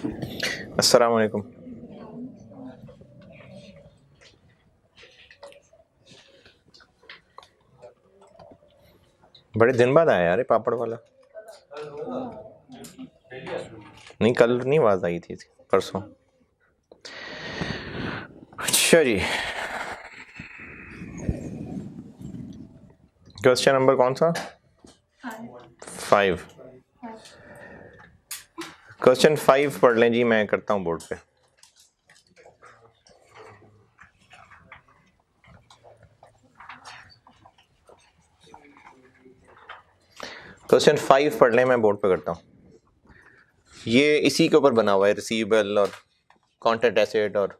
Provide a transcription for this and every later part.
अस्सलाम वालेकुम। बड़े दिन बाद आया यार ये पापड़ वाला। नहीं कल नहीं आवाज आई थी, परसों। अच्छा जी, क्वेश्चन नंबर कौन सा? 5। क्वेश्चन 5 पढ़ लें जी, मैं करता हूँ बोर्ड पे। क्वेश्चन 5 पढ़ लें, मैं बोर्ड पे करता हूँ। ये इसी के ऊपर बना हुआ है, रिसीवेबल और कॉन्ट्रैक्ट एसेट और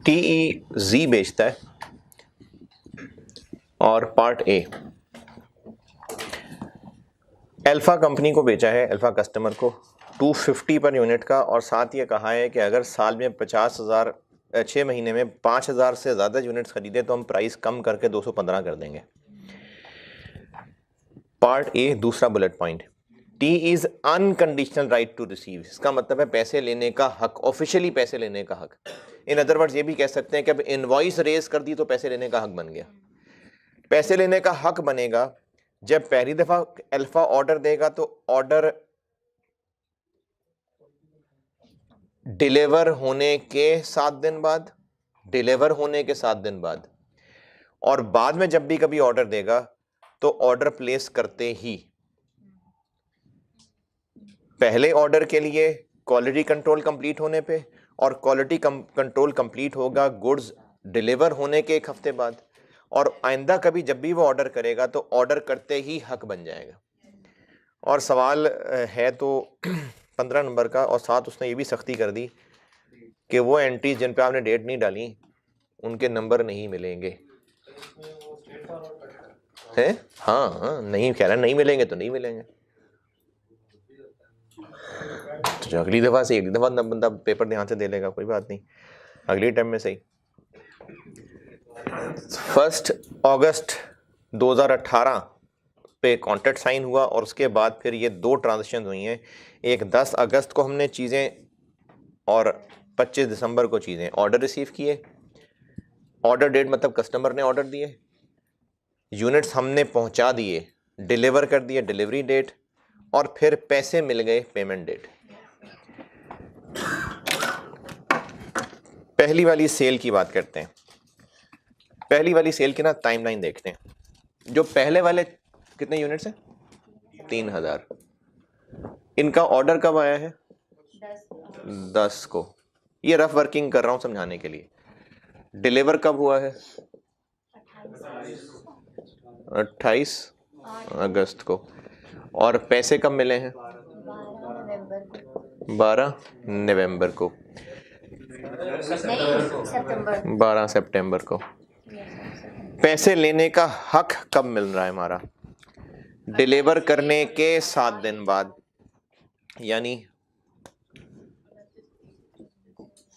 TEZ बेचता है और पार्ट ए अल्फा कंपनी को बेचा है, अल्फा कस्टमर को 250 पर यूनिट का, और साथ ये कहा है कि अगर साल में 50,000 6 महीने में 5,000 से ज़्यादा यूनिट्स खरीदे तो हम प्राइस कम करके 215 कर देंगे। पार्ट ए दूसरा bullet point, it is unconditional right to receive. इसका मतलब है पैसे लेने का हक, ऑफिशियली पैसे लेने का हक। इन अदर वर्ड्स ये भी कह सकते हैं कि अब इनवॉइस रेज कर दी तो पैसे लेने का हक बन गया। पैसे लेने का हक बनेगा जब पहली दफा अल्फा ऑर्डर देगा तो ऑर्डर डिलीवर होने के 7 दिन बाद, डिलीवर होने के 7 दिन बाद, और बाद में जब भी कभी ऑर्डर देगा तो ऑर्डर प्लेस करते ही पहले ऑर्डर के लिए क्वालिटी कंट्रोल कंप्लीट होने पे, और क्वालिटी कंट्रोल कंप्लीट होगा गुड्स डिलीवर होने के 1 हफ्ते बाद, और आइंदा कभी जब भी वो ऑर्डर करेगा तो ऑर्डर करते ही हक बन जाएगा। और सवाल है तो 15 नंबर का, और साथ उसने ये भी सख्ती कर दी कि वो एंट्रीज जिन पे आपने डेट नहीं डाली उनके नंबर नहीं मिलेंगे। है हाँ, नहीं कह रहा नहीं मिलेंगे तो नहीं मिलेंगे। तो अगली दफ़ा से एक दफ़ा बंदा पेपर ध्यान से दे लेगा, कोई बात नहीं, अगली टाइम में सही। 1 अगस्त 2018 पे कॉन्ट्रैक्ट साइन हुआ और उसके बाद फिर ये 2 ट्रांजेक्शन हुई हैं। एक 10 अगस्त को हमने चीज़ें और 25 दिसंबर को चीज़ें ऑर्डर रिसीव किए। ऑर्डर डेट मतलब कस्टमर ने ऑर्डर दिए, यूनिट्स हमने पहुंचा दिए, डिलीवर कर दिए डिलीवरी डेट, और फिर पैसे मिल गए पेमेंट डेट। पहली वाली सेल की बात करते हैं। पहली वाली सेल की ना टाइमलाइन देखते हैं। जो पहले वाले कितने यूनिट्स हैं? 3000। इनका ऑर्डर कब आया है? 10 को। ये रफ वर्किंग कर रहा हूं समझाने के लिए। डिलीवर कब हुआ है? 28 अगस्त को। और पैसे कब मिले हैं? 12 नवंबर को। 12 सितंबर को। पैसे लेने का हक कब मिल रहा है हमारा? डिलीवर करने के 7 दिन बाद, यानी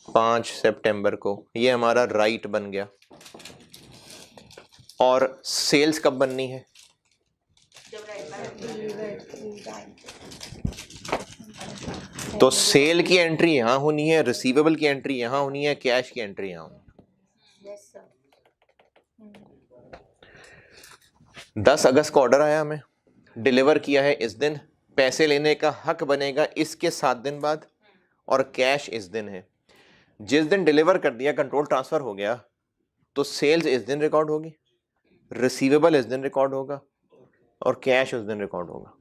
5 सितंबर को। ये हमारा राइट बन गया। और सेल्स कब बननी है? तो सेल की एंट्री यहां होनी है, रिसीवेबल की एंट्री यहां होनी है, कैश की एंट्री यहां होनी है। 10 अगस्त को ऑर्डर आया, हमें डिलीवर किया है इस दिन, पैसे लेने का हक बनेगा इसके 7 दिन बाद, और कैश इस दिन है। जिस दिन डिलीवर कर दिया, कंट्रोल ट्रांसफर हो गया, तो सेल्स इस दिन रिकॉर्ड होगी, रिसीवेबल इस दिन रिकॉर्ड होगा, और कैश उस दिन रिकॉर्ड होगा।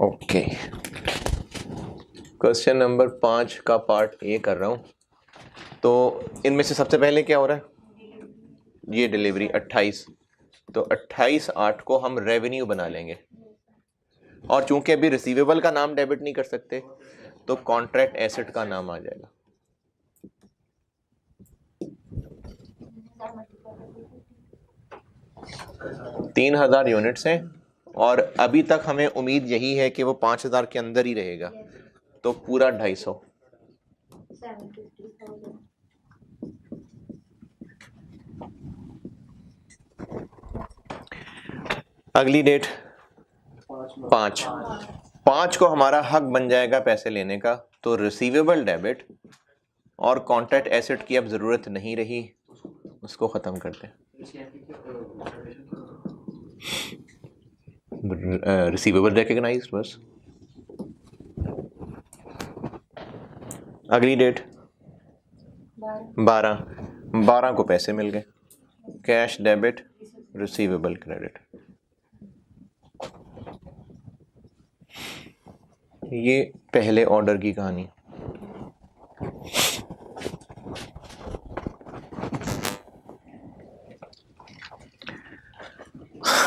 ओके। क्वेश्चन नंबर 5 का पार्ट ए कर रहा हूं। तो इनमें से सबसे पहले क्या हो रहा है? ये डिलीवरी 28, तो 28/8 को हम रेवेन्यू बना लेंगे। और चूंकि अभी रिसीवेबल का नाम डेबिट नहीं कर सकते, तो कॉन्ट्रैक्ट एसेट का नाम आ जाएगा। तीन 3000 यूनिट्स हैं, और अभी तक हमें उम्मीद यही है कि वो 5000 के अंदर ही रहेगा, तो पूरा 250। अगली डेट 5 को हमारा हक बन जाएगा पैसे लेने का, तो रिसीवेबल डेबिट, और कॉन्ट्रैक्ट एसेट की अब जरूरत नहीं रही, उसको खत्म करते हैं। रिसीवेबल रिकॉग्नाइज्ड बस। अगली डेट 12 को पैसे मिल गए, कैश डेबिट, रिसीवेबल क्रेडिट। ये पहले ऑर्डर की कहानी।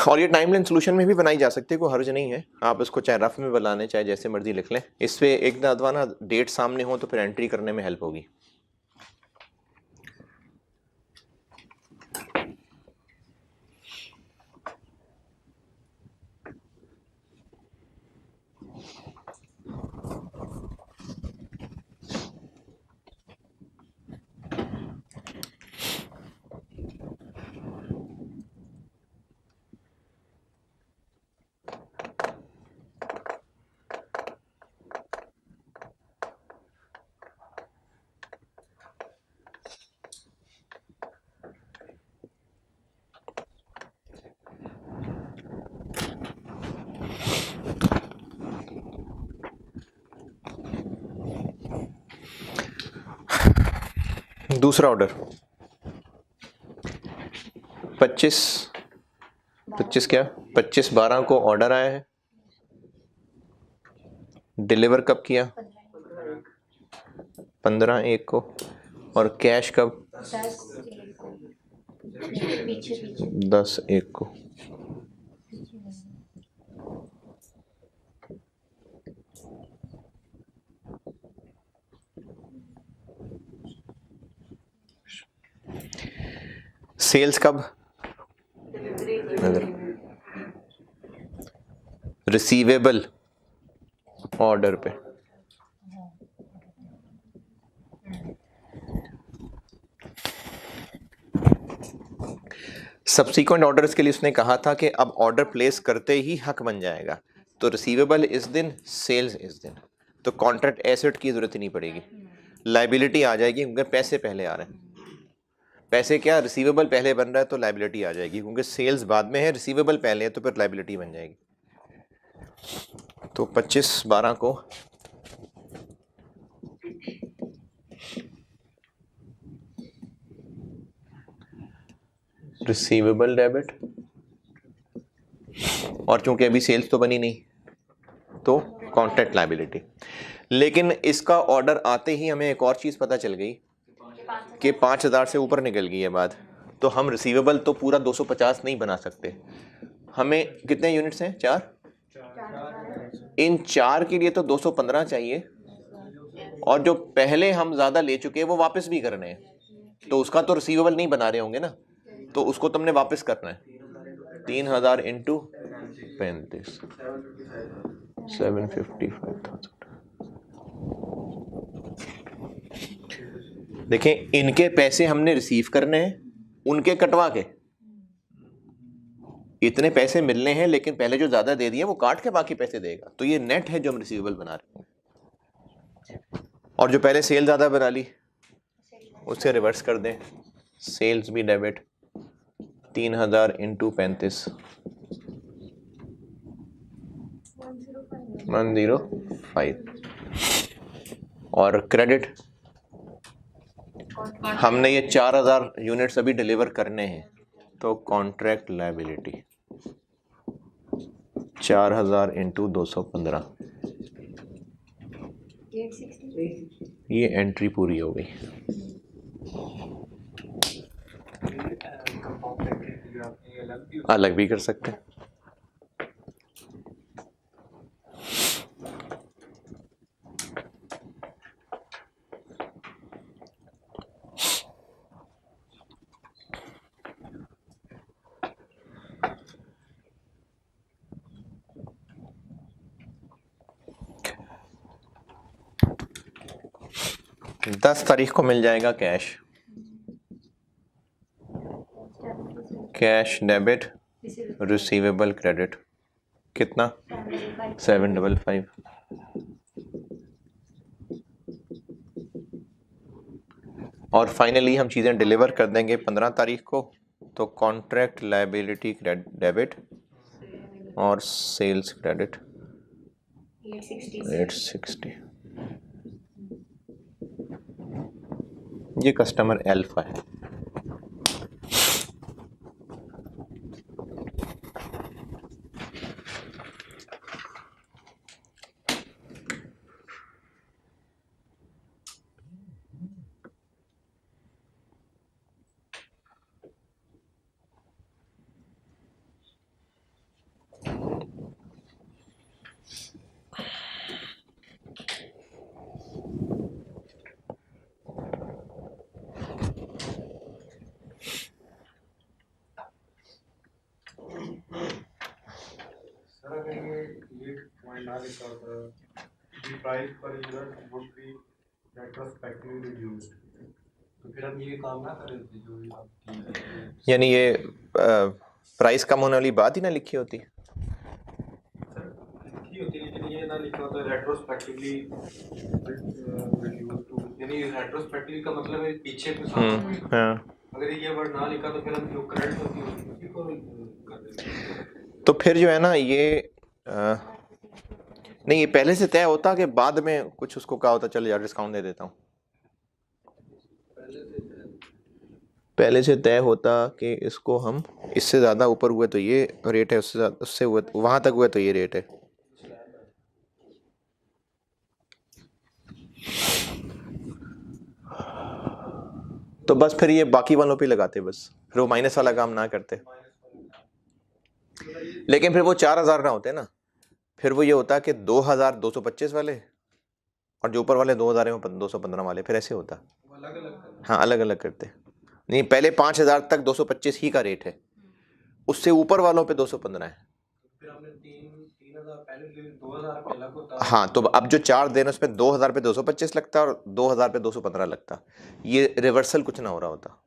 और ये टाइमलाइन सॉल्यूशन में भी बनाई जा सकती है, कोई हर्ज नहीं है। आप इसको चाहे रफ में बनाने, चाहे जैसे मर्जी लिख लें। इस पे एक दफा ना डेट सामने हो तो फिर एंट्री करने में हेल्प होगी। दूसरा ऑर्डर 25 क्या 25/12 को ऑर्डर आया है, डिलीवर कब किया? 15/1 को, और कैश कब? 10/1 को। सेल्स कब? रिसीवेबल ऑर्डर पे। सब्सीक्वेंट ऑर्डर्स के लिए उसने कहा था कि अब ऑर्डर प्लेस करते ही हक बन जाएगा, तो रिसीवेबल इस दिन, सेल्स इस दिन, तो कॉन्ट्रैक्ट एसेट की जरूरत ही नहीं पड़ेगी, लाइबिलिटी आ जाएगी क्योंकि पैसे पहले आ रहे हैं। पैसे क्या, रिसीवेबल पहले बन रहा है तो लाइबिलिटी आ जाएगी, क्योंकि सेल्स बाद में है, रिसीवेबल पहले है तो फिर लाइबिलिटी बन जाएगी। तो 25/12 को रिसीवेबल डेबिट, और चूंकि अभी सेल्स तो बनी नहीं तो कॉन्ट्रैक्ट लायबिलिटी। लेकिन इसका ऑर्डर आते ही हमें एक और चीज पता चल गई कि 5,000 से ऊपर निकल गई है बात, तो हम रिसीवेबल तो पूरा 250 नहीं बना सकते। हमें कितने यूनिट्स हैं? 4। इन 4 के लिए तो 215 चाहिए, और जो पहले हम ज्यादा ले चुके हैं वो वापस भी करने हैं, तो उसका तो रिसीवेबल नहीं बना रहे होंगे ना, तो उसको तुमने वापस करना है। 3,000 इंटू 35, 755,000। देखें, इनके पैसे हमने रिसीव करने हैं, उनके कटवा के। इतने पैसे मिलने हैं, लेकिन पहले जो ज्यादा दे दिए वो काट के बाकी पैसे देगा, तो ये नेट है जो हम रिसीवेबल बना रहे हैं। और जो पहले सेल ज्यादा बना ली उससे रिवर्स कर दें, सेल्स भी डेबिट, 3,000 इंटू 35, 105। और क्रेडिट, हमने ये 4,000 यूनिट्स अभी डिलीवर करने हैं, तो कॉन्ट्रैक्ट लायबिलिटी 4,000 इंटू 215, ये एंट्री पूरी हो गई। अलग भी कर सकते हैं। दस तारीख को मिल जाएगा cash, cash debit, receivable credit, कितना? 755। और फाइनली हम चीज़ें डिलीवर कर देंगे 15 तारीख को, तो कॉन्ट्रैक्ट लायबिलिटी डेबिट और सेल्स क्रेडिट 860। ये कस्टमर एल्फा है। यानी ये प्राइस कम होने वाली बात ही ना लिखी होती, लेकिन ये ना लिखा होता रेट्रोस्पेक्टिवली यानी रेट्रोस्पेक्टिवली का मतलब है पीछे के साथ। अगर ये वर्ड ना लिखा तो फिर हम जो करंट होती है उसी को कर देते। तो फिर जो है ना ये नहीं, ये पहले से तय होता कि बाद में कुछ उसको कहा होता चल यार डिस्काउंट दे देता हूँ? पहले से तय होता कि इसको हम इससे ज़्यादा ऊपर हुए तो ये रेट है, उससे हुए वहाँ तक हुए तो ये रेट है। तो बस फिर ये बाकी वालों पे लगाते, बस फिर वो माइनस वाला काम ना करते। लेकिन फिर वो 4,000 ना होते ना, फिर वो ये होता कि 2,225 वाले और जो ऊपर वाले 2,000 है वो 215 वाले, फिर ऐसे होता। हाँ, अलग अलग करते। नहीं, पहले 5,000 तक 225 ही का रेट है, उससे ऊपर वालों पे 215 है, फिर हमने 3,000 पहले 2,000 पे अलग होता है। हाँ, तो अब जो 4 दिन उसमें 2,000 पे 225 लगता और 2,000 पे 215 लगता, ये रिवर्सल कुछ ना हो रहा होता।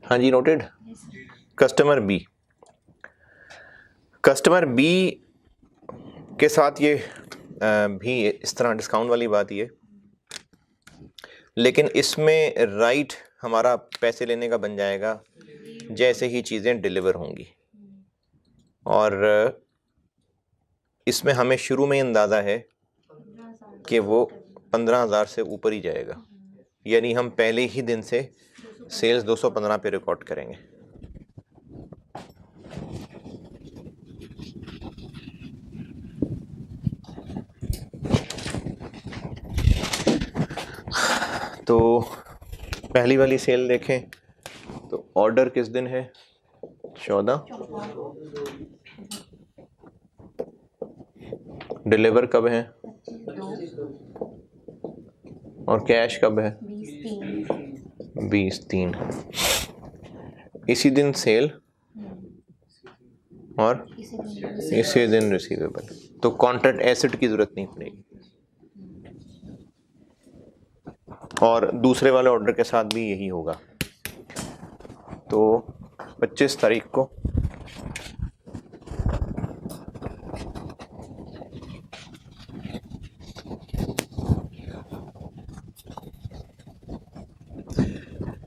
हाँ जी, noted. Customer B, customer B के साथ ये भी इस तरह डिस्काउंट वाली बात ये, लेकिन इसमें राइट हमारा पैसे लेने का बन जाएगा जैसे ही चीज़ें डिलीवर होंगी, और इसमें हमें शुरू में अंदाज़ा है कि वो 15,000 से ऊपर ही जाएगा, यानी हम पहले ही दिन से सेल्स 215 पे रिकॉर्ड करेंगे। तो पहली वाली सेल देखें तो ऑर्डर किस दिन है? 14। डिलीवर कब है? 2। और कैश कब है? 20/3। इसी दिन सेल और इसी दिन रिसीवेबल, तो कॉन्ट्रैक्ट एसेट की जरूरत नहीं पड़ेगी। और दूसरे वाले ऑर्डर के साथ भी यही होगा। तो 25 तारीख को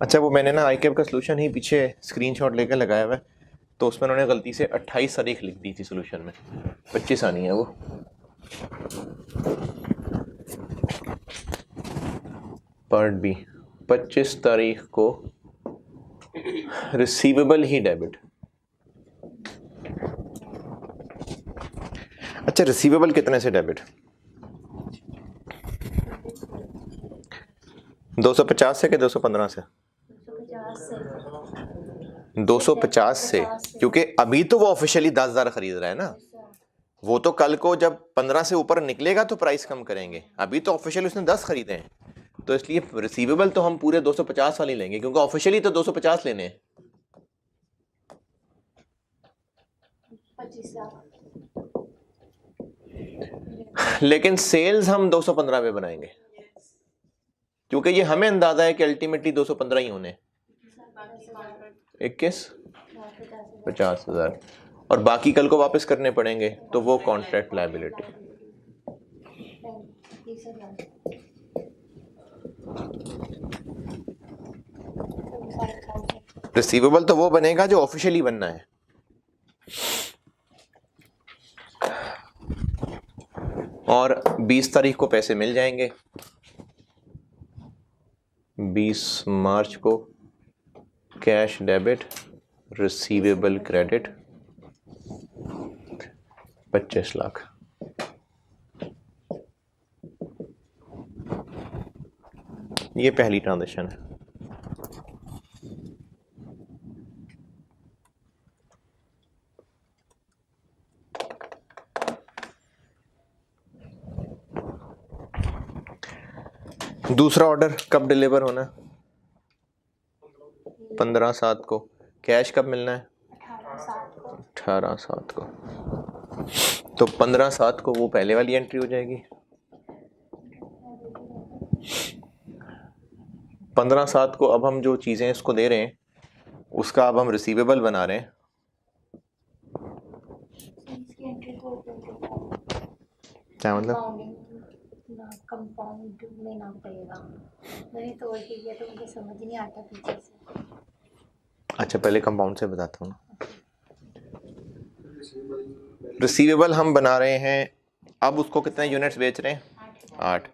अच्छा, वो मैंने ना आईकेप का सॉल्यूशन ही पीछे स्क्रीनशॉट लेकर लगाया हुआ है, तो उसमें उन्होंने गलती से 28 तारीख लिख दी थी सॉल्यूशन में, 25 आनी है वो। पार्ट बी 25 तारीख को रिसीवेबल ही डेबिट। अच्छा, रिसीवेबल कितने से डेबिट? 250 से कि 215 से? 250 से, क्योंकि अभी तो वो ऑफिशियली 10,000 खरीद रहा है ना, वो तो कल को जब 15 से ऊपर निकलेगा तो प्राइस कम करेंगे, अभी तो ऑफिशियली उसने 10 खरीदे हैं, तो इसलिए रिसीवेबल तो हम पूरे 250 वाली लेंगे, क्योंकि ऑफिशियली तो 250 लेने हैं। 25 लाख। लेकिन सेल्स हम 215 पे बनाएंगे, क्योंकि ये हमें अंदाजा है कि अल्टीमेटली 215 ही होने। 21 50,000, और बाकी कल को वापस करने पड़ेंगे, तो वो कॉन्ट्रैक्ट लायबिलिटी। रिसीवेबल तो वो बनेगा जो ऑफिशियली बनना है। और 20 तारीख को पैसे मिल जाएंगे, 20 मार्च को cash debit, receivable credit 25 lakh. ये पहली ट्रांजेक्शन है। दूसरा ऑर्डर कब डिलीवर होना है? 15/7 को। कैश कब मिलना है? 18/7 को। तो 15/7 को वो पहले वाली एंट्री हो जाएगी। 15/7 को अब हम जो चीज़ें इसको दे रहे हैं उसका अब हम रिसीवेबल बना रहे हैं। क्या मतलब? कंपाउंड में ना पड़ेगा, मैंने तो और किया तो मुझे समझ नहीं आता पीछे से। अच्छा, पहले कंपाउंड से बताता हूँ ना। रिसीवेबल हम बना रहे हैं, अब उसको कितने यूनिट्स बेच रहे हैं? 8।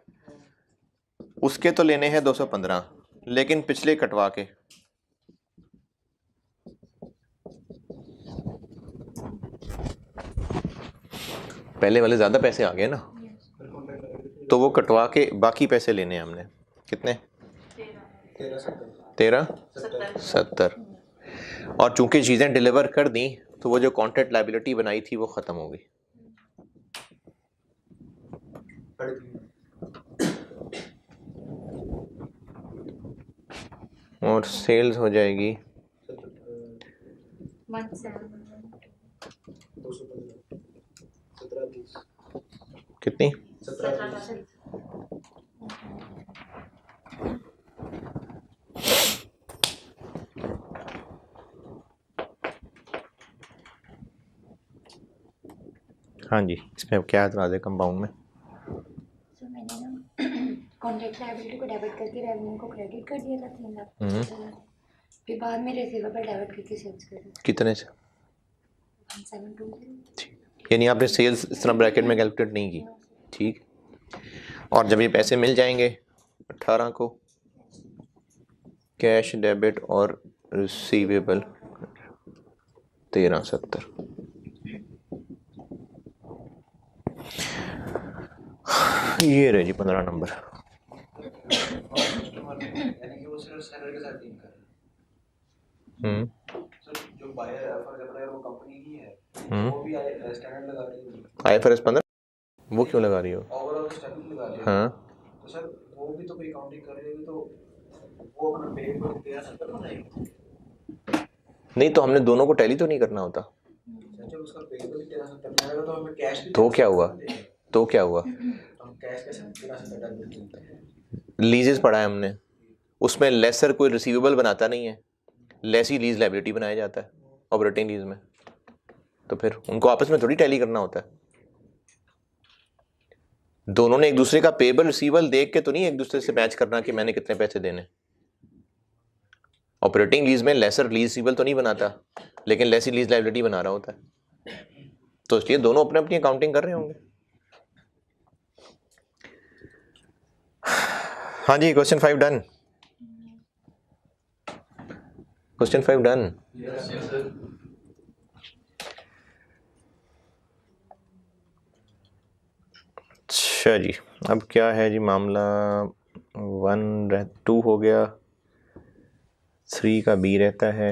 उसके तो लेने हैं 215, लेकिन पिछले कटवा के। पहले वाले ज़्यादा पैसे आ गए ना, तो वो कटवा के बाकी पैसे लेने हैं हमने। कितने? 13/70। और चूंकि चीज़ें डिलीवर कर दी तो वो जो कॉन्ट्रैक्ट लायबिलिटी बनाई थी वो ख़त्म हो गई। और सेल्स हो जाएगी 17 कितनी? 17। हाँ जी, इसमें क्या एतराज़ है कंपाउंड में? तो मैंने ना कॉन्ट्रैक्ट लायबिलिटी को डेबिट करके रेवेन्यू को क्रेडिट कर दिया था 3 लाख। फिर बाद में रिसीवेबल डेबिट करके सेल्स कर दी। कितने से? 1720। यानी आपने सेल्स इस तरह ब्रैकेट में कैलकुलेट नहीं की, ठीक। और जब ये पैसे मिल जाएंगे 18 को, कैश डेबिट और रिसीवेबल 13/70। ये रहे जी 15 नंबर। जो बायर है वो कंपनी की है, वो भी स्टैंडर्ड लगा रही है। IFRS 15 वो क्यों लगा रही हो? ओवरऑल स्टैंडर्ड लगा रही है। हाँ, तो सर वो भी तो कोई काउंटिंग कर रही है, तो वो अपना पे को 13/70 बनाएगी। नहीं तो हमने दोनों को टैली तो नहीं करना होता। अच्छा, उसका पे को भी 13/70 बनाएगा, तो हमें कैश भी तो क्या हुआ? तो क्या हुआ? हम कैश कैसे 13/70 डाल देते हैं? लीजेस पढ़ा है हमने, उसमें लेसर कोई रिसीवेबल बनाता नहीं है, लेस ही लीज लायबिलिटी बनाया जाता है ऑपरेटिंग लीज में। तो फिर उनको आपस में थोड़ी टैली करना होता है। दोनों ने एक दूसरे का पेबल रिसीवेबल देख के तो नहीं एक दूसरे से मैच करना कि मैंने कितने पैसे देने। ऑपरेटिंग लीज में लेसर लीज रिसीवेबल तो नहीं बनाता, लेकिन लेस ही लीज लायबिलिटी बना रहा होता है। तो इसलिए दोनों अपने अपनी अकाउंटिंग कर रहे होंगे। हाँ जी, क्वेश्चन 5 डन। Question 5 done. अच्छा जी, अब क्या है जी मामला? 2 हो गया, 3 का बी रहता है।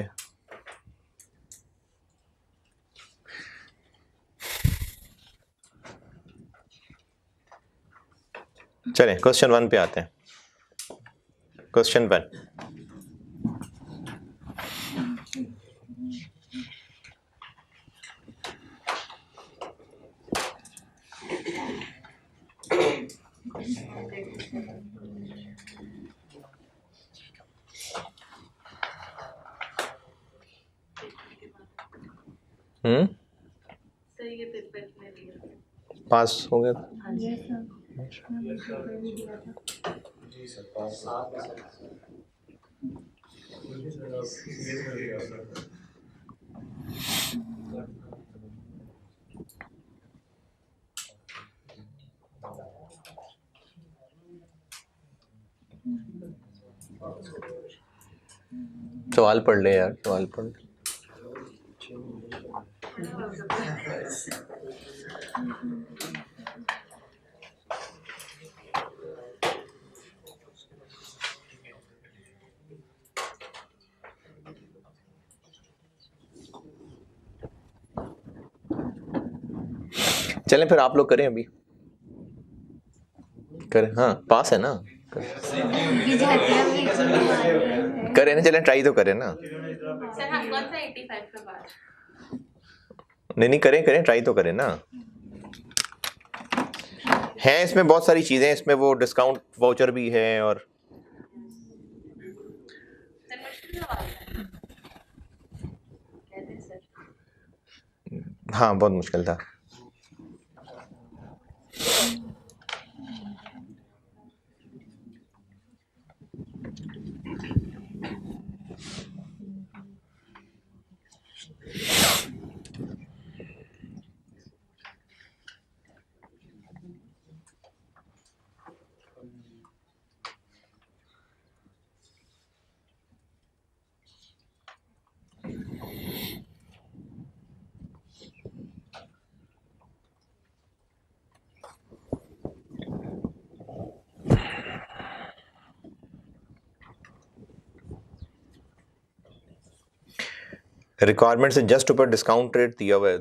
चलें क्वेश्चन 1 पे आते हैं। क्वेश्चन 1, पास हो गया? जी सर, 7। सवाल पढ़ ले यार, सवाल पढ़ ले। चलें फिर आप लोग करें, अभी करें। हाँ पास है ना, करें ना, चलें ट्राई तो करें ना। सर हम कौन सा 85 का बात? नहीं करें करें, ट्राई तो करें ना। है इसमें बहुत सारी चीज़ें, इसमें वो डिस्काउंट वाउचर भी है और सर मुश्किल सवाल है कहते हैं सर। हाँ बहुत मुश्किल था। रिक्वायरमेंट से जस्ट ऊपर डिस्काउंट रेट दिया हुआ है।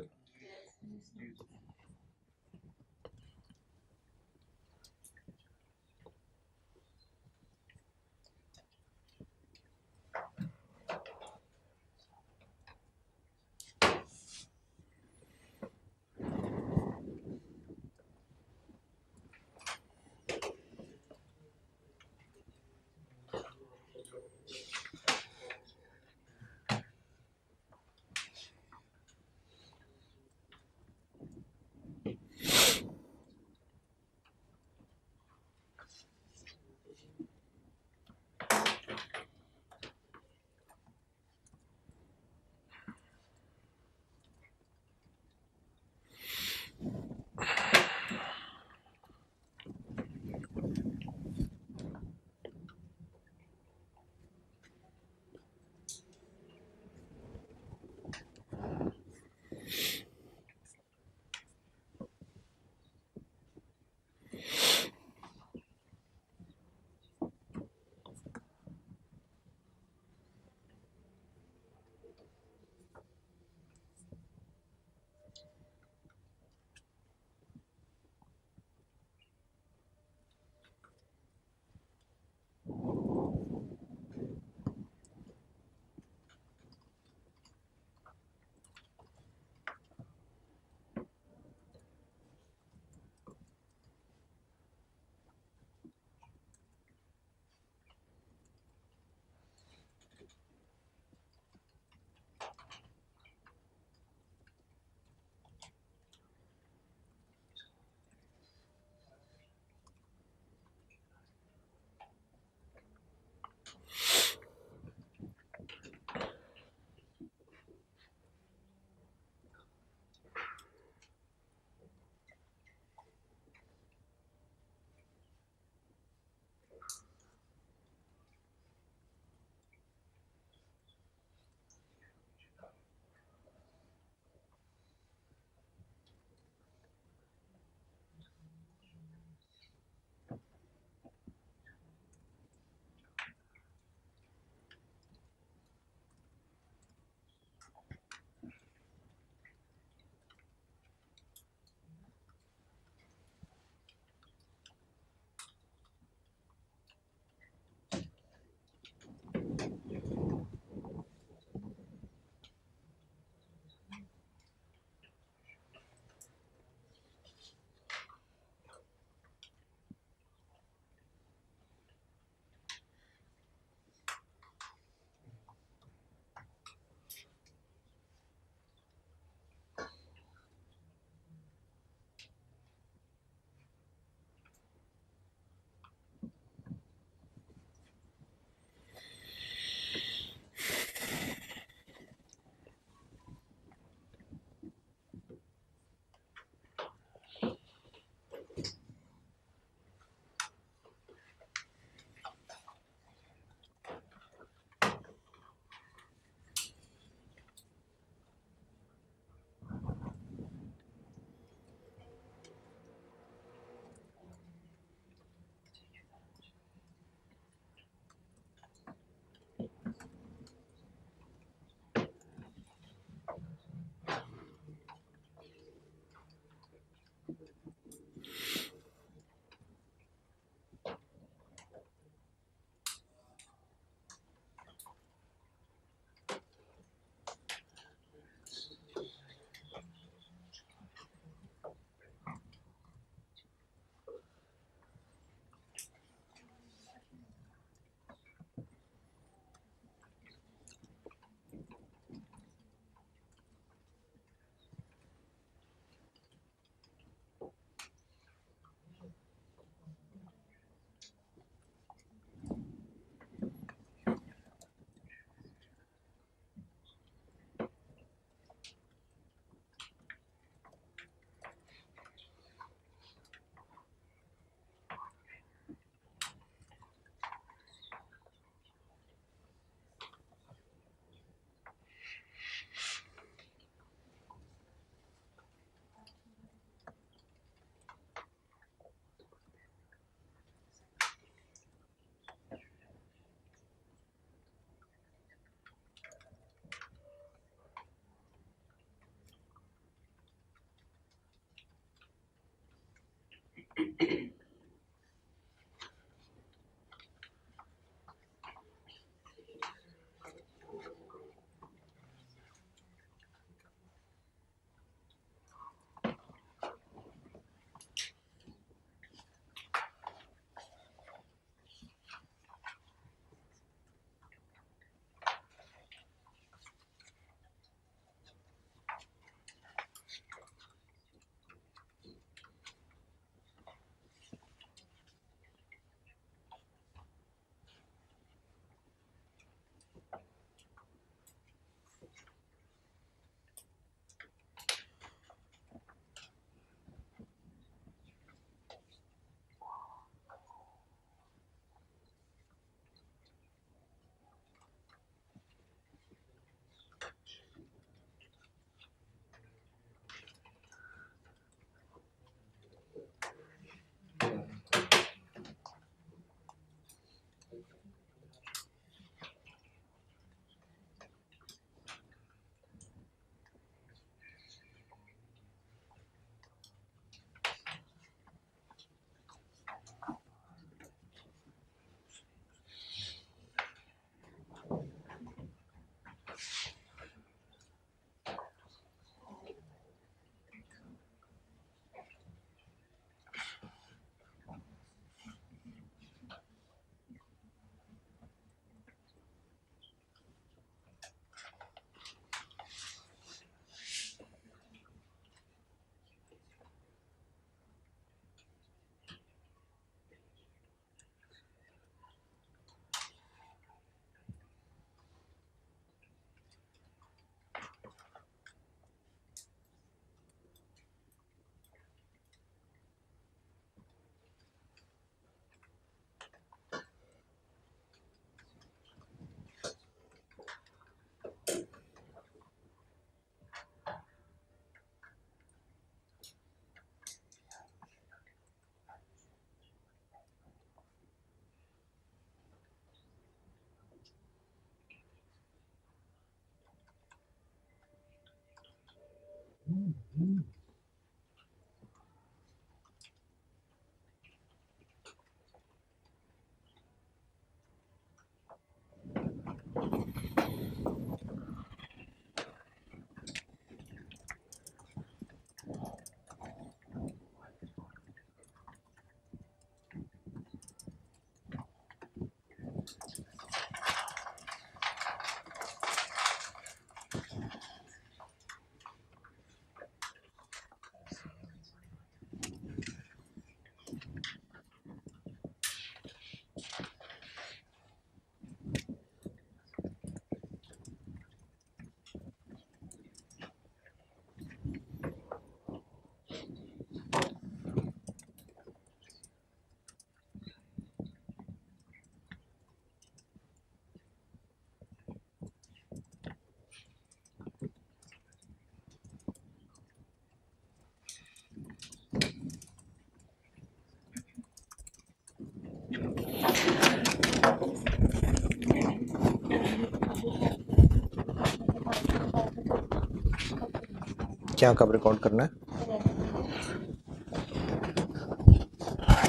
क्या कब रिकॉर्ड करना है?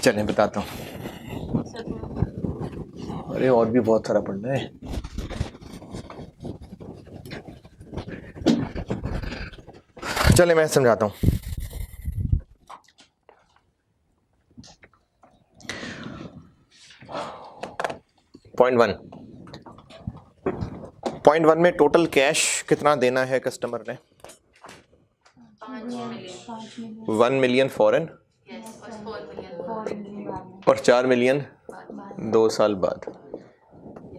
चलें बताता हूँ। अरे और भी बहुत सारा पढ़ना है। चले मैं समझाता हूँ। पॉइंट वन में टोटल कैश कितना देना है कस्टमर ने? 1 मिलियन फॉरेन और 4 मिलियन 2 साल बाद।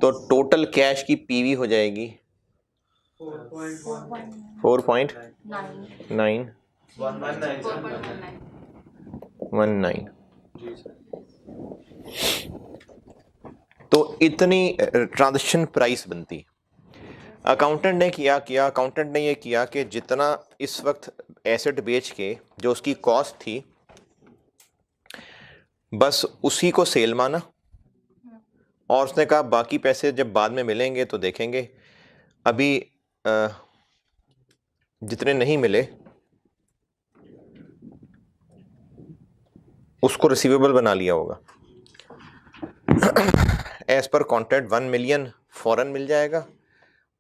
तो टोटल कैश की पीवी हो जाएगी 4.19। तो इतनी ट्रांजैक्शन प्राइस बनती। अकाउंटेंट ने ये किया कि जितना इस वक्त एसेट बेच के जो उसकी कॉस्ट थी बस उसी को सेल माना, और उसने कहा बाकी पैसे जब बाद में मिलेंगे तो देखेंगे। अभी जितने नहीं मिले उसको रिसीवेबल बना लिया होगा। एज पर कॉन्ट्रैक्ट 1 मिलियन फ़ौरन मिल जाएगा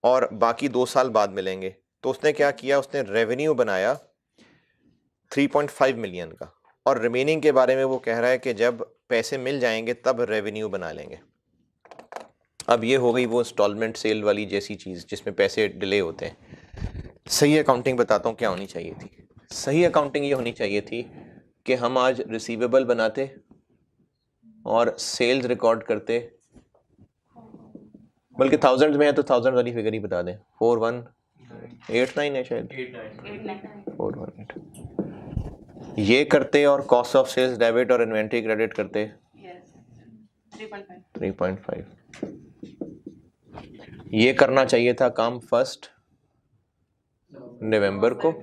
और बाकी 2 साल बाद मिलेंगे। तो उसने क्या किया, उसने रेवेन्यू बनाया 3.5 मिलियन का, और रिमेनिंग के बारे में वो कह रहा है कि जब पैसे मिल जाएंगे तब रेवेन्यू बना लेंगे। अब ये हो गई वो इंस्टॉलमेंट सेल वाली जैसी चीज़ जिसमें पैसे डिले होते हैं। सही अकाउंटिंग बताता हूँ क्या होनी चाहिए थी। सही अकाउंटिंग ये होनी चाहिए थी कि हम आज रिसीवेबल बनाते और सेल्स रिकॉर्ड करते, बल्कि थाउजेंड में है तो 1000 वाली फिगर ही बता दें। 4189 है शायद, 418 ये करते और कॉस्ट ऑफ सेल्स डेबिट और इन्वेंट्री क्रेडिट करते 3.5। ये करना चाहिए था काम 1 नवंबर को,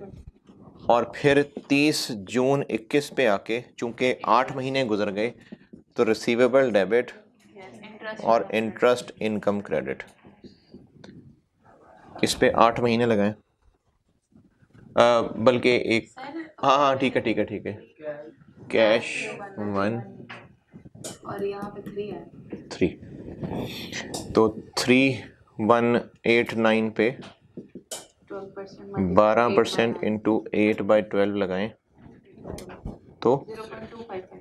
और फिर 30 जून 21 पे आके चूंकि 8 महीने गुजर गए तो रिसीवेबल डेबिट और इंटरेस्ट इनकम क्रेडिट, इस पे 8 महीने लगाएं। बल्कि एक, हाँ ठीक है कैश 1 और यहाँ पे 3 है 3, तो 3189 पे 12% इंटू 8/12 लगाएं तो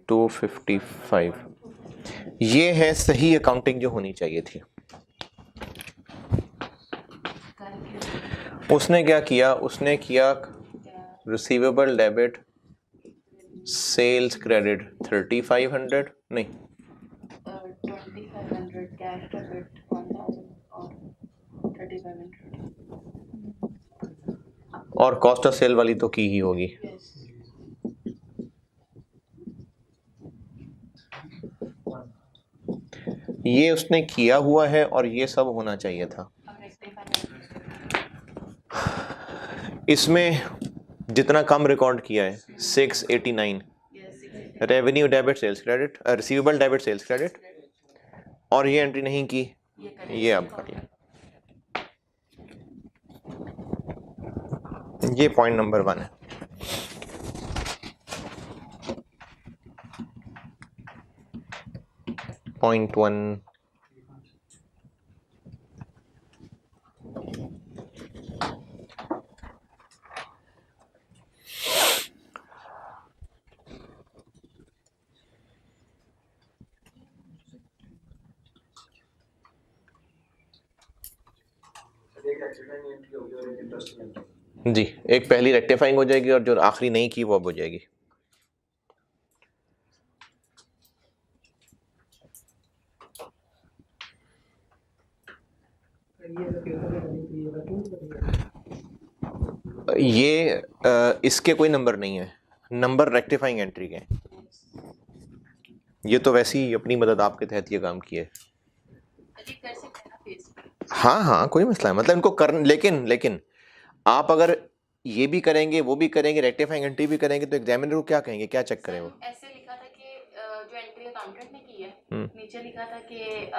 255। ये है सही अकाउंटिंग जो होनी चाहिए थी। उसने क्या किया, उसने किया रिसीवेबल डेबिट सेल्स क्रेडिट 3500 नहीं 2500 कैश डेबिट 1000 और 3500 और कॉस्ट ऑफ सेल वाली तो की ही होगी। ये उसने किया हुआ है और ये सब होना चाहिए था। इसमें जितना कम रिकॉर्ड किया है 689 revenue debit sales credit, receivable debit sales credit, और ये एंट्री नहीं की, ये अब कर लें। ये पॉइंट नंबर 1 है। पॉइंट 1 जी, एक पहली रेक्टिफाइंग हो जाएगी और जो आखिरी नहीं की वो अब हो जाएगी। ये इसके कोई नंबर नहीं है, नंबर रेक्टिफाइंग एंट्री के। ये तो वैसे ही अपनी मदद आपके तहत ये काम किया है। हाँ कोई मसला है, मतलब इनको कर, लेकिन आप अगर ये भी करेंगे वो भी करेंगे रेक्टिफाइंग एंट्री भी करेंगे तो एग्जामिनर को क्या कहेंगे, क्या चेक करें वो? ऐसे लिखा था कि जो एंट्री अकाउंटेंट ने की है नीचे लिखा था कि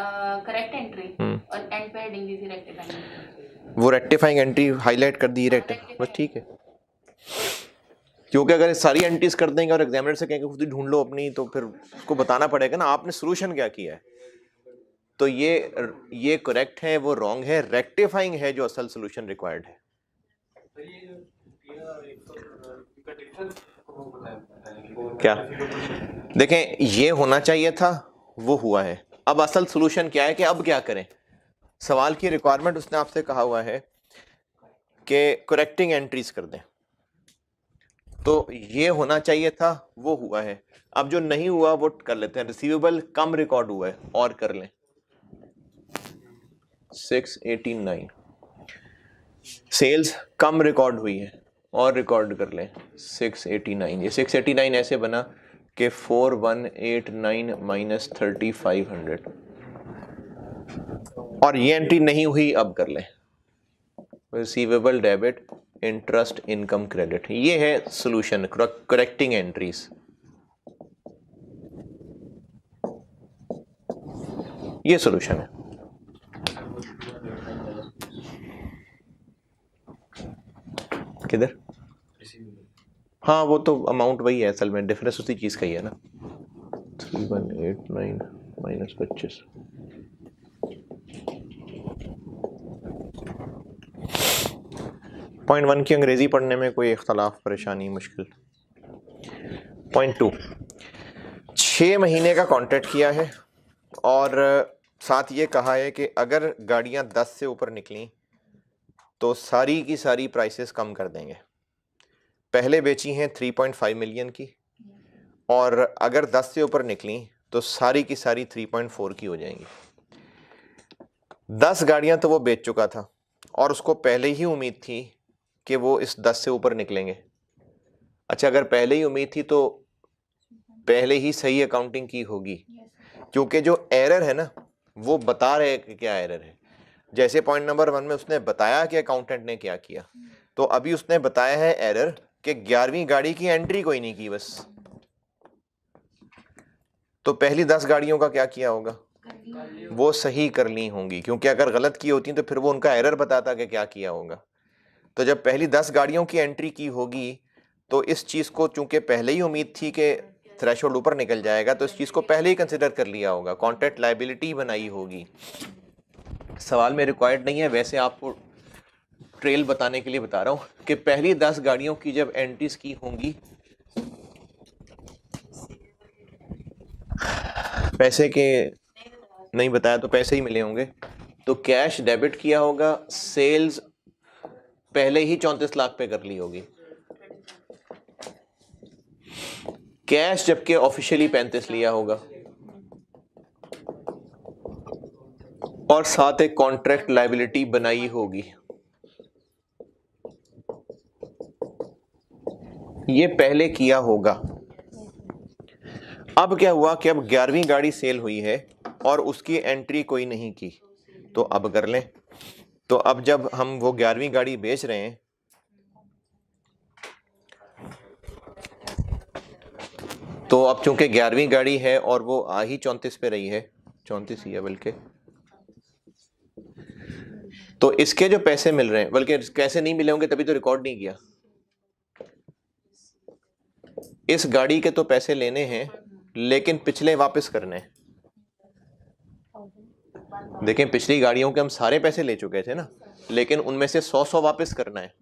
करेक्ट एंट्री और एंड पे हेडिंग दी थी रेक्टिफाइंग। वो रेक्टिफाइंग एंट्री हाईलाइट कर दी रेक्टिफाइंग, बस ठीक है। क्योंकि अगर सारी एंट्रीज कर देंगे और एग्जामिनर से कहेंगे खुद ही ढूंढ लो अपनी, तो फिर उसको बताना पड़ेगा ना आपने सोल्यूशन क्या किया है। तो ये करेक्ट है, वो रॉन्ग है, रेक्टिफाइंग है जो असल सोल्यूशन रिक्वायर्ड है। क्या देखें, ये होना चाहिए था, वो हुआ है। अब असल सोल्यूशन क्या है कि अब क्या करें। सवाल की रिक्वायरमेंट उसने आपसे कहा हुआ है कि करेक्टिंग एंट्रीज कर दें, तो ये होना चाहिए था, वो हुआ है। अब जो नहीं हुआ वो कर लेते हैं। रिसीवेबल कम रिकॉर्ड हुआ है और कर लें 689, सेल्स कम रिकॉर्ड हुई है और रिकॉर्ड कर लें 689। ये 689 ऐसे बना कि 4189 माइनस 3500, और ये एंट्री नहीं हुई, अब कर लें receivable debit interest income credit. ये है सॉल्यूशन, करेक्टिंग एंट्रीज। ये सॉल्यूशन है। किधर? हाँ वो तो अमाउंट वही है, असल में डिफरेंस उसी चीज का ही है ना। 3189 माइनस 25। पॉइंट 1 की अंग्रेजी पढ़ने में कोई इख्तलाफ, परेशानी, मुश्किल? पॉइंट 2, 6 महीने का कॉन्ट्रैक्ट किया है और साथ ये कहा है कि अगर गाड़ियां 10 से ऊपर निकली तो सारी की सारी प्राइसेस कम कर देंगे। पहले बेची हैं 3.5 मिलियन की और अगर 10 से ऊपर निकली तो सारी की सारी 3.4 की हो जाएंगी। 10 गाड़ियां तो वो बेच चुका था और उसको पहले ही उम्मीद थी कि वो इस 10 से ऊपर निकलेंगे। अच्छा, अगर पहले ही उम्मीद थी तो पहले ही सही अकाउंटिंग की होगी, क्योंकि जो एरर है ना वो बता रहे हैं कि क्या एरर है। जैसे पॉइंट नंबर 1 में उसने बताया कि अकाउंटेंट ने क्या किया, तो अभी उसने बताया है एरर कि 11वीं गाड़ी की एंट्री कोई नहीं की बस। तो पहली 10 गाड़ियों का क्या किया होगा, वो सही कर ली होंगी, क्योंकि अगर गलत की होती तो फिर वो उनका एरर बताता कि क्या किया होगा। तो जब पहली 10 गाड़ियों की एंट्री की होगी तो इस चीज़ को चूंकि पहले ही उम्मीद थी कि थ्रेशोल्ड ऊपर निकल जाएगा तो इस चीज़ को पहले ही कंसिडर कर लिया होगा, कॉन्ट्रैक्ट लायबिलिटी बनाई होगी। सवाल में रिक्वायर्ड नहीं है, वैसे आपको ट्रेल बताने के लिए बता रहा हूँ कि पहली 10 गाड़ियों की जब एंट्रीज की होंगी, पैसे के नहीं बताया तो पैसे ही मिले होंगे, तो कैश डेबिट किया होगा, सेल्स पहले ही 34 लाख पे कर ली होगी, कैश जबकि ऑफिशियली 35 लिया होगा, और साथ एक कॉन्ट्रैक्ट लायबिलिटी बनाई होगी। ये पहले किया होगा। अब क्या हुआ कि अब 11वीं गाड़ी सेल हुई है और उसकी एंट्री कोई नहीं की, तो अब कर लें। तो अब जब हम वो 11वीं गाड़ी बेच रहे हैं तो अब चूंकि 11वीं गाड़ी है और वो आ ही 34 पे रही है, 34 ही है बल्कि, तो इसके जो पैसे मिल रहे हैं, बल्कि कैसे नहीं मिले होंगे तभी तो रिकॉर्ड नहीं किया। इस गाड़ी के तो पैसे लेने हैं लेकिन पिछले वापस करने हैं। देखें, पिछली गाड़ियों के हम सारे पैसे ले चुके थे ना, लेकिन उनमें से 100 वापस करना है।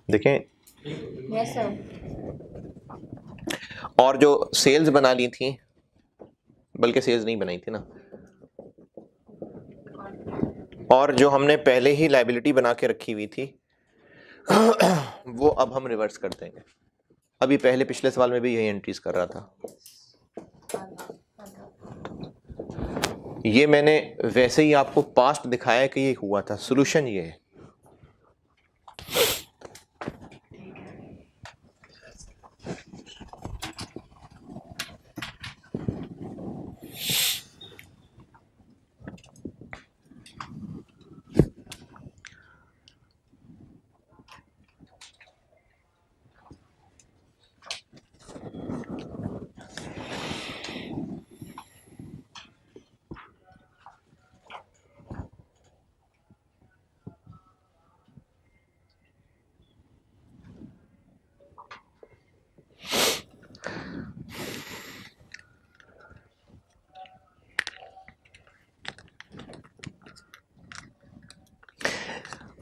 देखें, यस सर। और जो सेल्स बना ली थी, बल्कि सेल्स नहीं बनाई थी ना, और जो हमने पहले ही लायबिलिटी बना के रखी हुई थी वो अब हम रिवर्स कर देंगे। अभी पहले पिछले सवाल में भी यही एंट्रीज कर रहा था। ये मैंने वैसे ही आपको पास्ट दिखाया कि ये हुआ था। सॉल्यूशन ये है,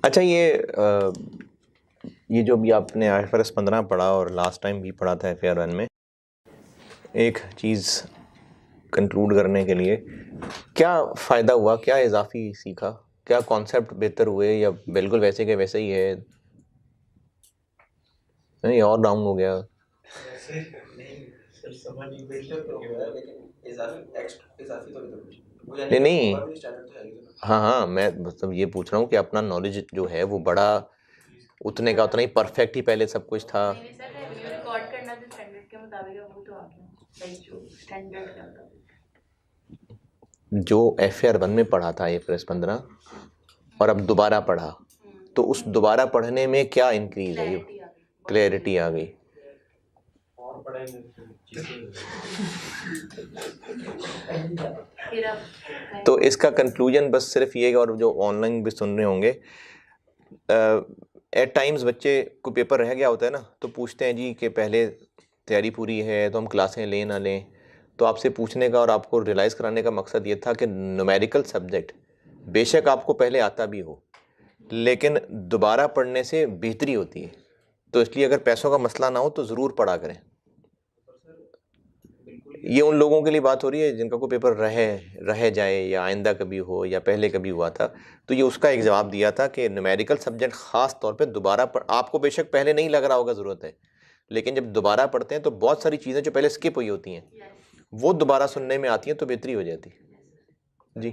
अच्छा ये जो भी आपने IFRS 15 पढ़ा और लास्ट टाइम भी पढ़ा था FAR 1 में, एक चीज़ कंक्लूड करने के लिए, क्या फ़ायदा हुआ, क्या इजाफी सीखा, क्या कॉन्सेप्ट बेहतर हुए या बिल्कुल वैसे के वैसे ही है, नहीं और डाउन हो गया? नहीं, हाँ, मैं मतलब ये पूछ रहा हूँ कि अपना नॉलेज जो है वो बड़ा उतने का उतना ही परफेक्ट ही पहले सब कुछ था। रिकॉर्ड करना जो स्टैंडर्ड के मुताबिक है वो तो आ गया, लाइक जो स्टैंडर्ड का था। जो FAR 1 में पढ़ा था IFRS 15 और अब दोबारा पढ़ा, तो उस दोबारा पढ़ने में क्या इंक्रीज है? क्लैरिटी आ गई। और पढ़ेंगे तो इसका कंक्लूजन बस सिर्फ ये, और जो ऑनलाइन भी सुन रहे होंगे, एट टाइम्स बच्चे को पेपर रह गया होता है ना, तो पूछते हैं जी कि पहले तैयारी पूरी है तो हम क्लासें लें ना लें। तो आपसे पूछने का और आपको रियलाइज़ कराने का मकसद ये था कि न्यूमेरिकल सब्जेक्ट बेशक आपको पहले आता भी हो, लेकिन दोबारा पढ़ने से बेहतरी होती है। तो इसलिए अगर पैसों का मसला ना हो तो ज़रूर पढ़ा करें। ये उन लोगों के लिए बात हो रही है जिनका कोई पेपर रह जाए या आइंदा कभी हो या पहले कभी हुआ था। तो ये उसका एक जवाब दिया था कि न्यूमेरिकल सब्जेक्ट ख़ास तौर पे दोबारा आपको बेशक पहले नहीं लग रहा होगा ज़रूरत है, लेकिन जब दोबारा पढ़ते हैं तो बहुत सारी चीज़ें जो पहले स्किप हुई होती हैं वो दोबारा सुनने में आती हैं तो बेहतरी हो जाती है। जी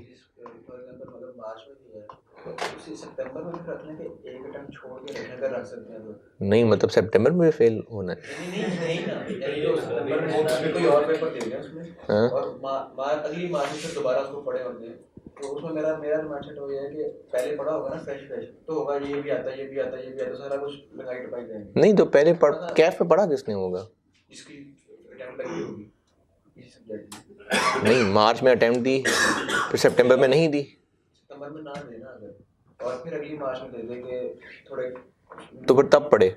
सितंबर में रखने के एक अटेम्प्ट छोड़ के रखने का रख सकते हैं तो नहीं, मतलब सितंबर में फेल होना है। नहीं ना, तो सितंबर में उसमें कोई और पेपर दे दिया उसमें, हाँ? और अगली मार्च में फिर दोबारा उसको पढ़े होंगे। तो उसमें मेरा माइंडसेट हो गया है कि पहले पढ़ा होगा ना फ्रेश तो होगा, ये भी आता ये भी आता ये भी आता, सारा कुछ लगाई टपाई देंगे। नहीं तो पहले कैफ में पढ़ा किसने होगा? इसकी अटेम्प्ट लगी होगी इस सब्जेक्ट नहीं, मार्च में अटेम्प्ट दी फिर सितंबर में नहीं दी। सितंबर में ना देना अगर, और फिर अगली मार्च में दे दे के थोड़े, तो फिर तब पढ़े।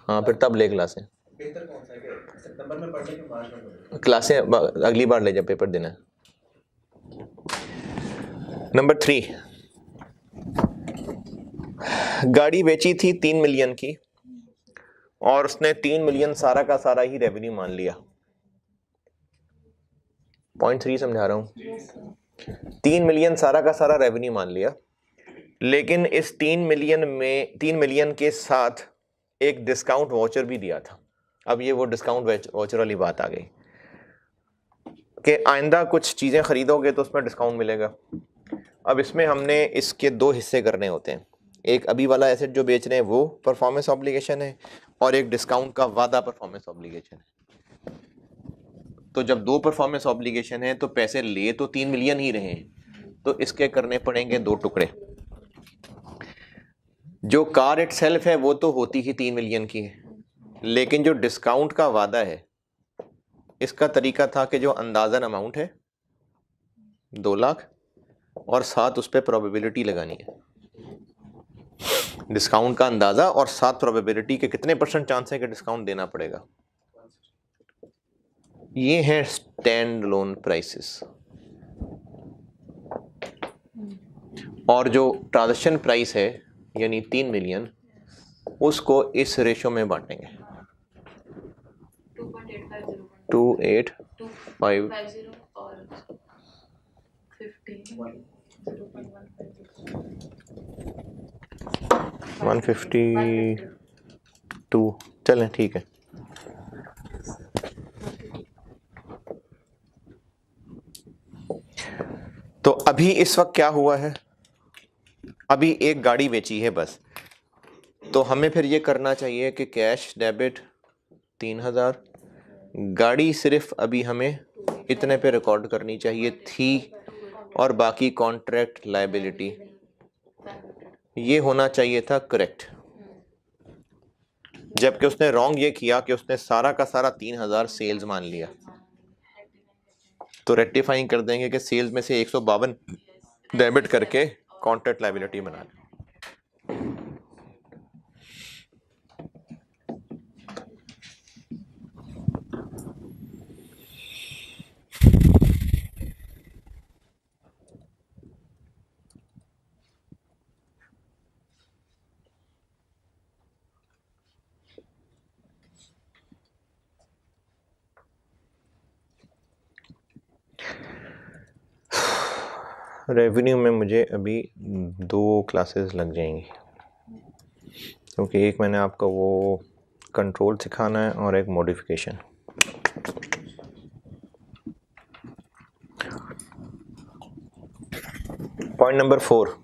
हाँ फिर तब ले क्लासें। बेहतर कौन सा है कि सितंबर में पढ़ने के मार्च में पढ़े? क्लासें अगली बार ले जब पेपर देना है। नंबर 3, गाड़ी बेची थी 3 मिलियन की और उसने 3 मिलियन सारा का सारा ही रेवेन्यू मान लिया। पॉइंट 3 समझा रहा हूं। 3 मिलियन सारा का सारा रेवेन्यू मान लिया, लेकिन इस 3 मिलियन के साथ एक डिस्काउंट वाउचर भी दिया था। अब ये वो डिस्काउंट वाउचर वाली बात आ गई कि आइंदा कुछ चीज़ें खरीदोगे तो उसमें डिस्काउंट मिलेगा। अब इसमें हमने इसके 2 हिस्से करने होते हैं। एक अभी वाला एसेट जो बेच रहे हैं वो परफॉर्मेंस ऑब्लिगेशन है, और एक डिस्काउंट का वादा परफॉर्मेंस ऑब्लिगेशन है। तो जब 2 परफॉर्मेंस ऑब्लिगेशन है तो पैसे ले तो 3 मिलियन ही रहे हैं, तो इसके करने पड़ेंगे 2 टुकड़े। जो कार इटसेल्फ है वो तो होती ही 3 मिलियन की है, लेकिन जो डिस्काउंट का वादा है इसका तरीका था कि जो अंदाज़न अमाउंट है 2 लाख और साथ उस पर प्रोबेबिलिटी लगानी है। डिस्काउंट का अंदाज़ा और साथ प्रोबेबिलिटी के कितने % चांस है कि डिस्काउंट देना पड़ेगा। ये है स्टैंड लोन प्राइसेस। और जो ट्रांजैक्शन प्राइस है यानी 3 मिलियन, उसको इस रेशो में बांटेंगे 2850 और 152 चलें ठीक है। तो अभी इस वक्त क्या हुआ है, अभी एक गाड़ी बेची है बस। तो हमें फिर ये करना चाहिए कि कैश डेबिट 3000, गाड़ी सिर्फ अभी हमें इतने पे रिकॉर्ड करनी चाहिए थी, और बाकी कॉन्ट्रैक्ट लायबिलिटी ये होना चाहिए था करेक्ट। जबकि उसने रॉन्ग ये किया कि उसने सारा का सारा 3000 सेल्स मान लिया। तो रेक्टिफाइंग कर देंगे कि सेल्स में से 152 डेबिट करके कॉन्ट्रैक्ट लायबिलिटी बना लें। रेवेन्यू में मुझे अभी 2 क्लासेस लग जाएंगी, क्योंकि एक मैंने आपका वो कंट्रोल सिखाना है और एक मॉडिफिकेशन। Point number 4।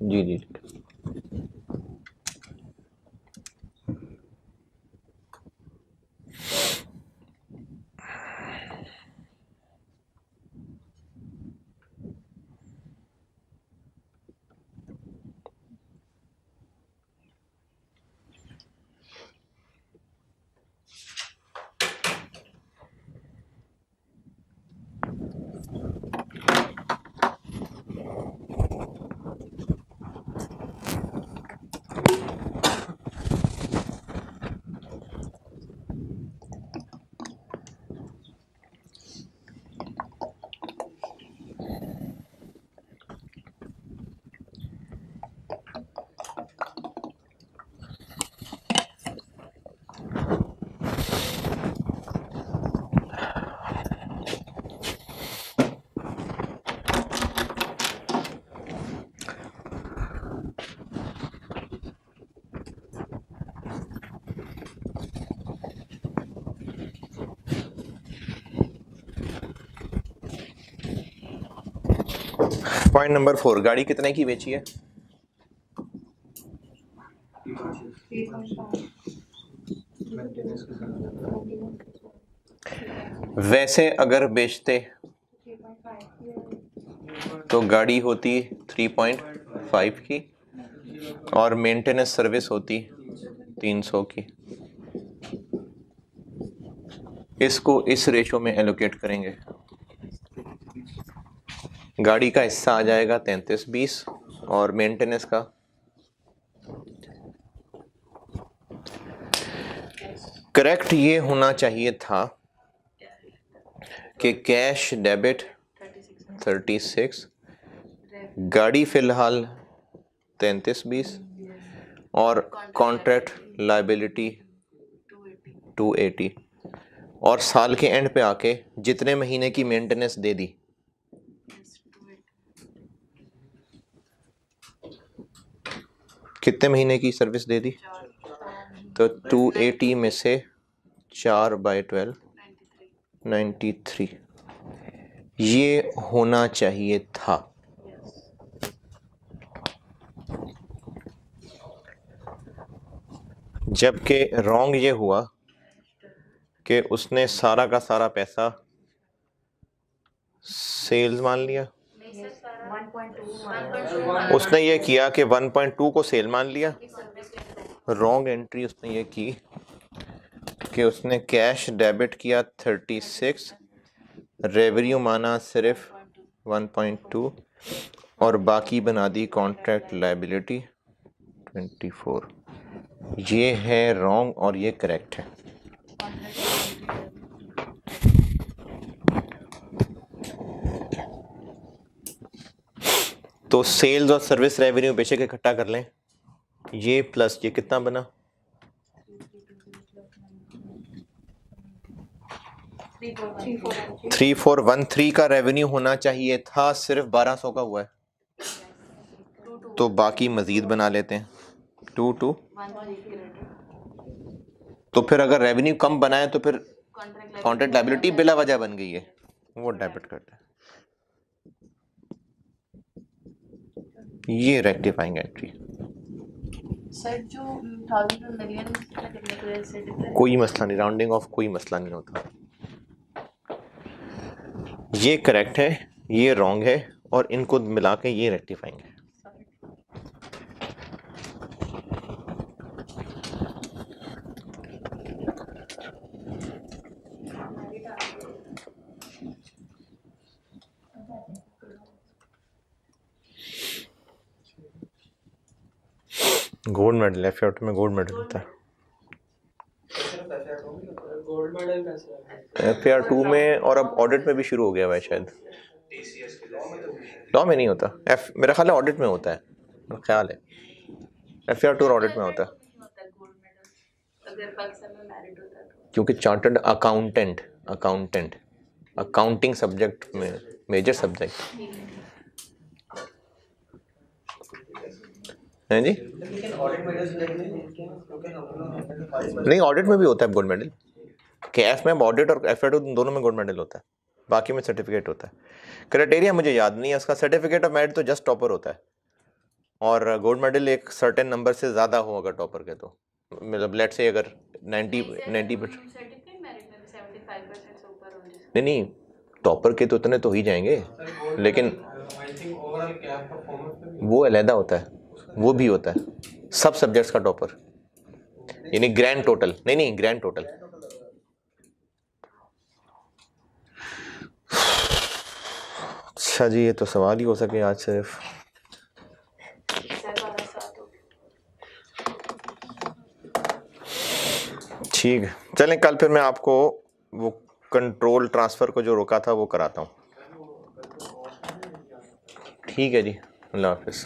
जी पॉइंट नंबर 4, गाड़ी कितने की बेची है? 3.5 वैसे अगर बेचते तो गाड़ी होती 3.5 की और मेंटेनेंस सर्विस होती 300 की। इसको इस रेशो में एलोकेट करेंगे। गाड़ी का हिस्सा आ जाएगा 33-20 और मेंटेनेंस का करेक्ट ये होना चाहिए था कि कैश डेबिट 36, गाड़ी फिलहाल 33-20 और कॉन्ट्रैक्ट लायबिलिटी 280 और साल के एंड पे आके जितने महीने की मेंटेनेंस दे दी कितने महीने की सर्विस दे दी तो 280 में से 4/12 93 ये होना चाहिए था। जबकि रॉन्ग ये हुआ कि उसने सारा का सारा पैसा सेल्स मान लिया। उसने ये किया कि 1.2 को सेल मान लिया। रॉन्ग एंट्री उसने ये की कि उसने कैश डेबिट किया 36, रेवेन्यू माना सिर्फ 1.2 और बाकी बना दी कॉन्ट्रैक्ट लायबिलिटी 24। ये है रॉन्ग और ये करेक्ट है। तो सेल्स और सर्विस रेवेन्यू बेशक इकट्ठा कर लें, ये प्लस ये कितना बना 3413 का रेवेन्यू होना चाहिए था, सिर्फ 1200 का हुआ है तो बाकी मजीद बना लेते हैं 22। तो फिर अगर रेवेन्यू कम बना है तो फिर कॉन्ट्रैक्ट लायबिलिटी बिला वजह बन गई है, वो डेबिट करते हैं। ये रेक्टिफाइंग एंट्री। सर जो 1000 मिलियन करने की वजह से difference- कोई मसला नहीं, राउंडिंग ऑफ कोई मसला नहीं होता। ये करेक्ट है, ये रॉन्ग है और इनको मिला के ये रेक्टिफाइंग है। गोल्ड मेडल एफ में गोल्ड मेडल होता है। गोल्ड मेडल कैसे FAR2 में और अब ऑडिट में भी शुरू हो गया हुआ है शायद। लॉ में नहीं होता, मेरा ख्याल है ऑडिट में होता है, मेरा ख्याल है FAR2 और ऑडिट में होता है गोल्ड मेडल अगर पाकिस्तान में मैरिट होता तो क्योंकि चार्टर्ड अकाउंटेंट अकाउंटिंग सब्जेक्ट में मेजर सब्जेक्ट है जी। लेकिन ऑडिट में जैसे देखते हैं क्योंकि हम नहीं, ऑडिट में भी होता है गोल्ड मेडल। कैश में ऑडिट और FAR2 दोनों में गोल्ड मेडल होता है, बाकी में सर्टिफिकेट होता है। क्राइटेरिया मुझे याद नहीं है उसका। सर्टिफिकेट ऑफ मेरिट तो जस्ट टॉपर होता है और गोल्ड मेडल एक सर्टेन नंबर से ज़्यादा हो अगर टॉपर के, तो मतलब लेट से अगर 90% सर्टिफिकेट मेरिट में 75% से ऊपर हो नहीं टॉपर के तो इतने तो ही जाएंगे, लेकिन I think overall cap performance पे भी वो अलहदा होता है, वो भी होता है सब सब्जेक्ट्स का टॉपर, यानी ग्रैंड टोटल नहीं ग्रैंड टोटल। अच्छा जी, ये तो सवाल ही हो सके आज सिर्फ। ठीक है, चलें कल फिर मैं आपको वो कंट्रोल ट्रांसफ़र को जो रोका था वो कराता हूँ। ठीक है जी, अल्लाह हाफिज़।